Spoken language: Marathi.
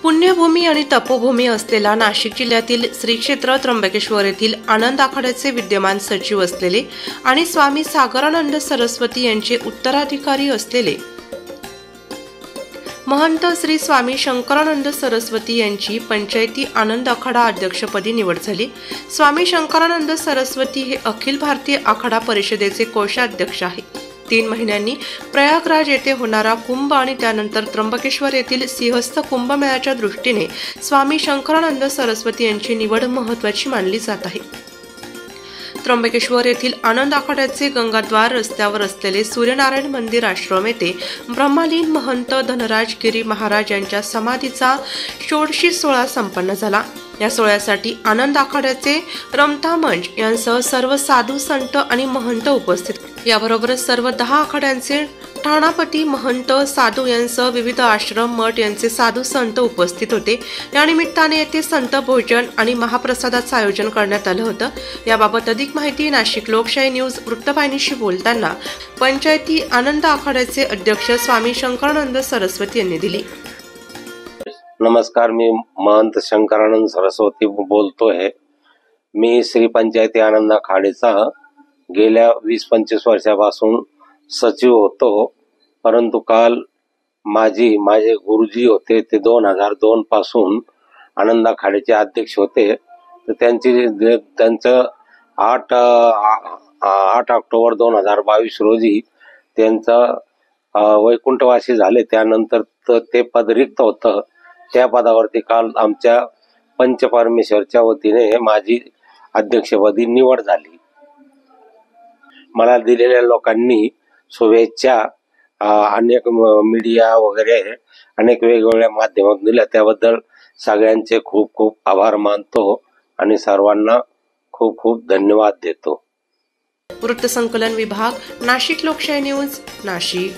पुण्यभूमी आणि तपोभूमी असलेला नाशिक जिल्ह्यातील श्री क्षेत्र त्र्यंबकेश्वर येथील आनंद आखाड्याचे विद्यमान सचिव असलेले आणि स्वामी सागरानंद सरस्वती यांचे उत्तराधिकारी असलेले महंत श्री स्वामी शंकरानंद सरस्वती यांची पंचायती आनंद आखाडा अध्यक्षपदी निवड झाली। स्वामी शंकरानंद सरस्वती हे अखिल भारतीय आखाडा परिषदेचे कोषाध्यक्ष आहेत। 3 महिन्यांनी प्रयागराज येथे होणारा कुंभ आणि त्यानंतर त्र्यंबकेश्वर येथील सिंहस्थ कुंभमेळ्याच्या दृष्टीने स्वामी शंकरानंद सरस्वती यांची निवड महत्त्वाची मानली जात आहे। त्र्यंबकेश्वर येथील आनंद आखाड्याचे गंगाद्वार रस्त्यावर असलेले सूर्यनारायण मंदिर आश्रम येथे ब्रह्मलीन महंत धनराज गिरी महाराज यांच्या समाधीचा षोडशी सोहळा संपन्न झाला। या सोहळ्यासाठी आनंद आखाड्याचे रमता मंच यांसह सर्व साधू संत आणि महंत उपस्थित। याबरोबरच सर्व 10 आखाड्यांचे ठाणापती महंत साधू यांसह विविध आश्रम मठ यांचे साधू संत उपस्थित होते। या निमित्ताने येथे संत भोजन आणि महाप्रसादाचं आयोजन करण्यात आलं होतं। याबाबत अधिक माहिती नाशिक लोकशाही न्यूज वृत्तवाहिनीशी बोलताना पंचायती आनंद आखाड्याचे अध्यक्ष स्वामी शंकरानंद सरस्वती यांनी दिली। नमस्कार, मी महंत शंकरानंद सरस्वती बोलतोय। मी श्री पंचायती आनंद आखाड्याचा गेल्या 20-25 वर्षापासून सचिव होतो, परंतु काल माझे गुरुजी होते ते 2002 पासून आनंद आखाड्याचे अध्यक्ष होते। तर त्यांचं 8 ऑक्टोबर 2022 रोजी त्यांचा वैकुंठवासी झाले। त्यानंतर ते पद रिक्त होतं। त्या पदावरती काल आमच्या पंचपरमेश्वरच्या वतीने माझी अध्यक्षपदी निवड झाली। मला दिलेल्या लोकांनी शुभेच्छा अनेक मीडिया वगैरे अनेक वेगवेगळ्या माध्यमातून दिल्या, त्याबद्दल सगळ्यांचे खूप खूप आभार मानतो आणि सर्वांना खूप खूप धन्यवाद देतो। वृत्तसंकलन विभाग, नाशिक लोकशाही न्यूज, नाशिक।